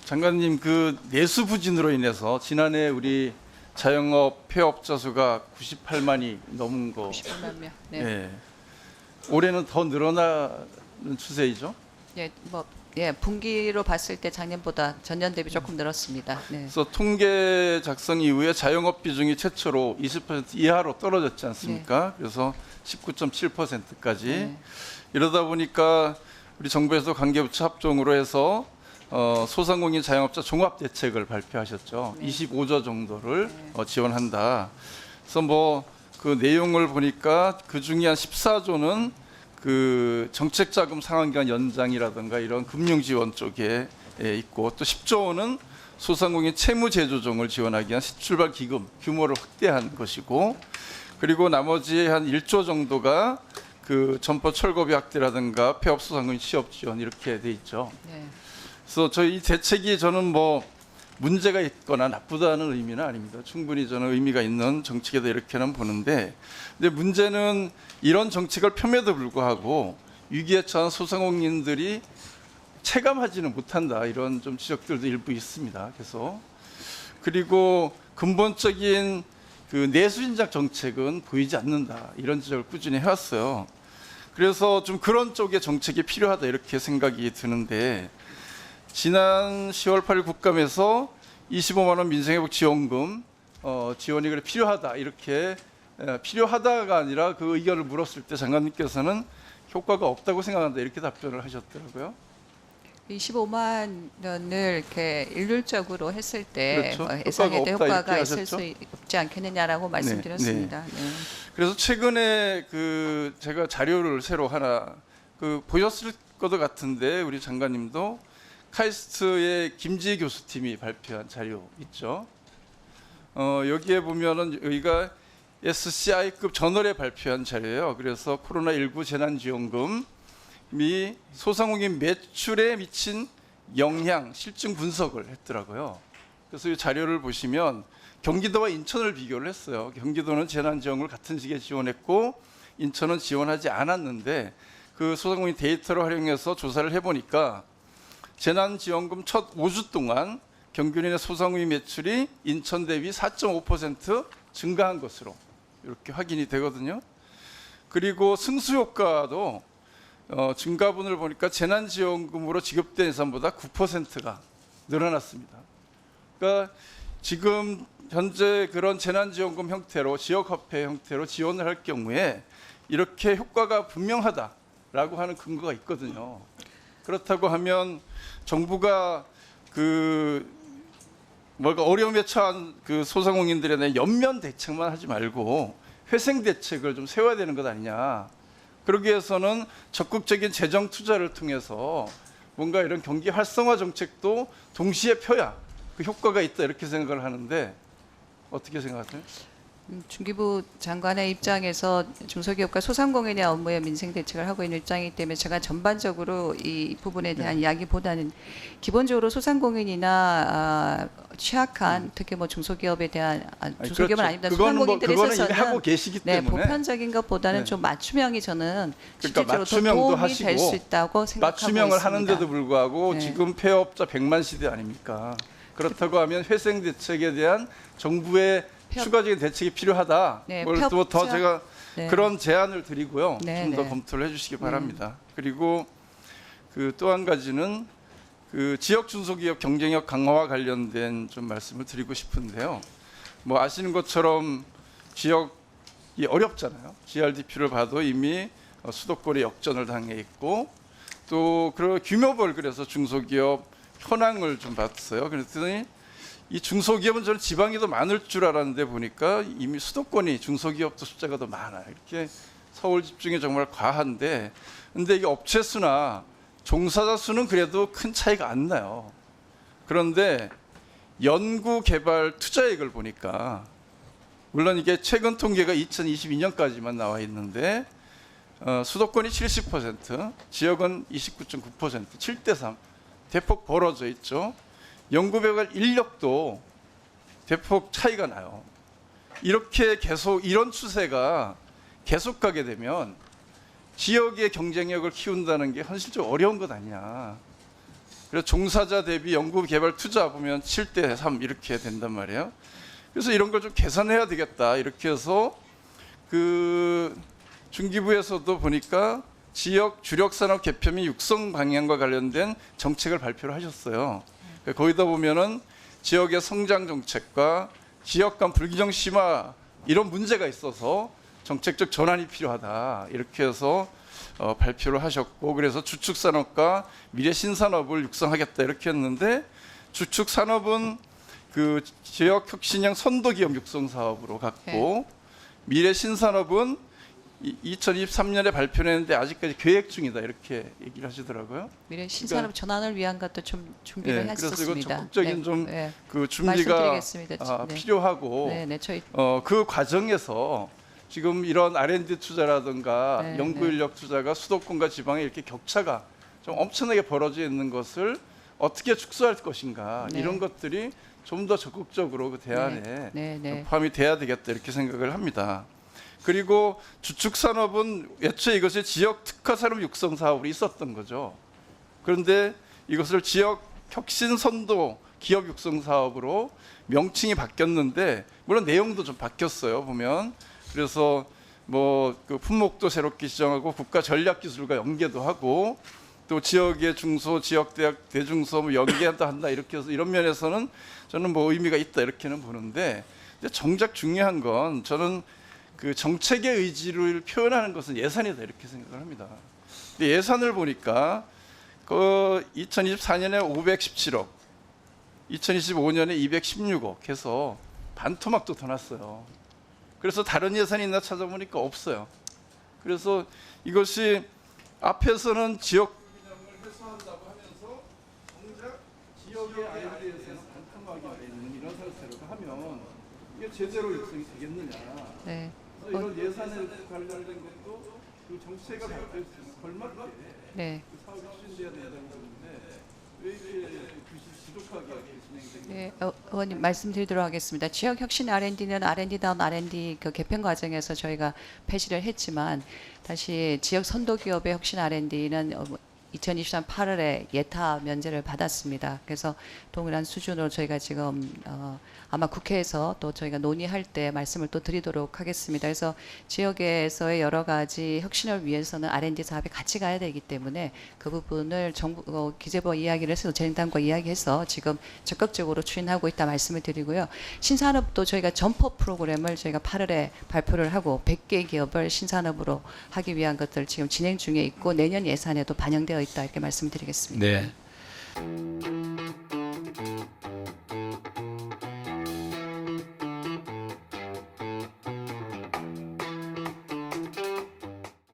장관님, 그 내수 부진으로 인해서 지난해 우리 자영업 폐업자 수가 98만이 넘은 거. 98만 명. 네. 예. 올해는 더 늘어나는 추세이죠. 예, 분기로 봤을 때 작년보다 전년 대비 조금 늘었습니다. 네. 그래서 통계 작성 이후에 자영업 비중이 최초로 20% 이하로 떨어졌지 않습니까? 그래서 19.7%까지. 네. 이러다 보니까 우리 정부에서 관계부처 합동으로 해서 소상공인 자영업자 종합 대책을 발표하셨죠. 네. 25조 정도를 지원한다. 그래서 뭐 그 내용을 보니까 그 중에 한 14조는 그 정책 자금 상환 기간 연장이라든가 이런 금융 지원 쪽에 있고, 또 10조 원은 소상공인 채무 재조정을 지원하기 위한 시출발 기금 규모를 확대한 것이고, 그리고 나머지 한 1조 정도가 그 점포 철거비 확대라든가 폐업 소상공인 취업 지원 이렇게 돼 있죠. 네. 그래서 저희 이 대책이 저는 뭐 문제가 있거나 나쁘다는 의미는 아닙니다. 충분히 저는 의미가 있는 정책이다 이렇게는 보는데, 근데 문제는 이런 정책을 펴매도 불구하고 위기에 처한 소상공인들이 체감하지는 못한다, 이런 좀 지적들도 일부 있습니다. 그리고 근본적인 그 내수 인작 정책은 보이지 않는다, 이런 지적을 꾸준히 해왔어요. 그래서 좀 그런 쪽의 정책이 필요하다 이렇게 생각이 드는데, 지난 10월 8일 국감에서 25만 원 민생회복 지원금 지원이 그래 필요하다, 이렇게 필요하다가 아니라 그 의견을 물었을 때 장관님께서는 효과가 없다고 생각한다, 이렇게 답변을 하셨더라고요. 25만 원을 이렇게 일률적으로 했을 때 그렇죠. 예상에도 효과가 없다, 효과가 이렇게 있을 하셨죠? 수 없지 않겠느냐라고 말씀드렸습니다. 네. 그래서 최근에 그 제가 자료를 새로 하나 보셨을 것도 같은데, 우리 장관님도 카이스트의 김지희 교수팀이 발표한 자료 있죠. 여기에 보면은 여기가 SCI급 저널에 발표한 자료예요. 그래서 코로나19 재난지원금이 소상공인 매출에 미친 영향 실증 분석을 했더라고요. 그래서 이 자료를 보시면 경기도와 인천을 비교를 했어요. 경기도는 재난지원금을 같은 시기에 지원했고 인천은 지원하지 않았는데, 그 소상공인 데이터를 활용해서 조사를 해보니까 재난지원금 첫 5주 동안 경균인의 소상공인 매출이 인천 대비 4.5% 증가한 것으로 이렇게 확인이 되거든요. 그리고 승수효과도 증가분을 보니까 재난지원금으로 지급된 예산보다 9%가 늘어났습니다. 그러니까 지금 현재 그런 재난지원금 형태로, 지역화폐 형태로 지원을 할 경우에 이렇게 효과가 분명하다라고 하는 근거가 있거든요. 그렇다고 하면 정부가 뭔가 어려움에 처한 그 소상공인들에 대한 연면 대책만 하지 말고 회생 대책을 좀 세워야 되는 것 아니냐. 그러기 위해서는 적극적인 재정 투자를 통해서 뭔가 이런 경기 활성화 정책도 동시에 펴야 그 효과가 있다, 이렇게 생각을 하는데 어떻게 생각하세요? 중기부 장관의 입장에서 중소기업과 소상공인의 업무에 민생 대책을 하고 있는 입장이기 때문에 제가 전반적으로 이 부분에 대한 이야기보다는 기본적으로 소상공인이나 취약한 특히 뭐 중소기업에 대한 중소기업은 그렇죠. 아닙니다. 그거는 소상공인들에 그거는 있어서는 이미 하고 계시기 때문에 보편적인 것보다는 좀 맞춤형이 저는 그러니까 실질적으로 더 도움이 될 수 있다고 생각하고 맞춤형을 있습니다. 하는데도 불구하고 네. 지금 폐업자 100만 시대 아닙니까? 그렇다고 하면 회생 대책에 대한 정부의 추가적인 대책이 필요하다. 네, 또 더 제가 그런 제안을 드리고요. 네, 좀 더 네. 검토를 해주시기 바랍니다. 그리고 그 또 한 가지는 그 지역 중소기업 경쟁력 강화와 관련된 좀 말씀을 드리고 싶은데요. 뭐 아시는 것처럼 지역이 어렵잖아요. GRDP를 봐도 이미 수도권에 역전을 당해 있고, 또 그 규모별 그래서 중소기업 현황을 좀 봤어요. 그랬더니 이 중소기업은 저는 지방에도 많을 줄 알았는데 보니까 이미 수도권이 중소기업도 숫자가 더 많아요. 이렇게 서울 집중이 정말 과한데, 근데 이게 업체 수나 종사자 수는 그래도 큰 차이가 안 나요. 그런데 연구 개발 투자액을 보니까, 물론 이게 최근 통계가 2022년까지만 나와 있는데 수도권이 70%, 지역은 29.9%, 7대3 대폭 벌어져 있죠. 연구개발 인력도 대폭 차이가 나요. 이렇게 계속 이런 추세가 계속 가게 되면 지역의 경쟁력을 키운다는 게 현실적으로 어려운 것 아니냐. 그래서 종사자 대비 연구개발 투자 보면 7대 3 이렇게 된단 말이에요. 그래서 이런 걸 좀 개선해야 되겠다 이렇게 해서 그 중기부에서도 보니까 지역 주력 산업 개편 및 육성 방향과 관련된 정책을 발표를 하셨어요. 거기다 보면은 지역의 성장 정책과 지역 간 불균형 심화 이런 문제가 있어서 정책적 전환이 필요하다 이렇게 해서 발표를 하셨고, 그래서 주축 산업과 미래 신산업을 육성하겠다 이렇게 했는데, 주축 산업은 그 지역 혁신형 선도 기업 육성 사업으로 갔고, 미래 신산업은 2023년에 발표했는데 아직까지 계획 중이다 이렇게 얘기를 하시더라고요. 미래 신산업 전환을 위한 것도 좀 준비를 네, 그래서 이거 했었습니다. 적극적인 좀 그 준비가 말씀드리겠습니다. 네. 필요하고, 네, 네, 저희 그 과정에서 지금 이런 R&D 투자라든가 네, 연구 인력 투자가 수도권과 지방에 이렇게 격차가 좀 엄청나게 벌어져 있는 것을 어떻게 축소할 것인가, 네. 이런 것들이 좀 더 적극적으로 그 대안에 네, 네. 포함이 돼야 되겠다 이렇게 생각을 합니다. 그리고 주축 산업은 애초에 이것이 지역 특화 산업 육성 사업으로 있었던 거죠. 그런데 이것을 지역 혁신 선도 기업 육성 사업으로 명칭이 바뀌었는데, 물론 내용도 좀 바뀌었어요 보면. 그래서 뭐 그 품목도 새롭게 지정하고 국가 전략 기술과 연계도 하고, 또 지역의 중소 지역 대학 대중소 뭐 연계도 한다 이렇게 해서 이런 면에서는 저는 뭐 의미가 있다 이렇게는 보는데, 근데 정작 중요한 건 저는 그 정책의 의지를 표현하는 것은 예산이다 이렇게 생각을 합니다. 근데 예산을 보니까 그 2024년에 517억, 2025년에 216억 해서 반토막도 더 났어요. 그래서 다른 예산이 있나 찾아보니까 없어요. 그래서 이것이 앞에서는 지역 불균형을 해소한다고 하면서 정작 지역의 아이디어에서는 반토막이 되는 이런 상태로 하면 이게 제대로 육성이 되겠느냐. 네. 이런 예산에 관련된 것도 그 정책가 발표했으면 걸맞게 네. 그 사업이 추진돼야 된다고 그러는데 왜 이렇게 지독하게 진행되는 네, 의원님 말씀드리도록 하겠습니다. 지역 혁신 R&D는 R&D다운 R&D 그 개편 과정에서 저희가 폐지를 했지만, 다시 지역 선도 기업의 혁신 R&D는 2023 8월에 예타 면제를 받았습니다. 그래서 동일한 수준으로 저희가 지금 아마 국회에서 또 저희가 논의할 때 말씀을 또 드리도록 하겠습니다. 그래서 지역에서의 여러 가지 혁신을 위해서는 R&D 사업이 같이 가야 되기 때문에 그 부분을 정부 기재부와 이야기를 해서 재능당과 이야기해서 지금 적극적으로 추진하고 있다 말씀을 드리고요. 신산업도 저희가 점퍼 프로그램을 저희가 8월에 발표를 하고 100개 기업을 신산업으로 하기 위한 것들 지금 진행 중에 있고, 내년 예산에도 반영되어 있다 이렇게 말씀드리겠습니다. 네.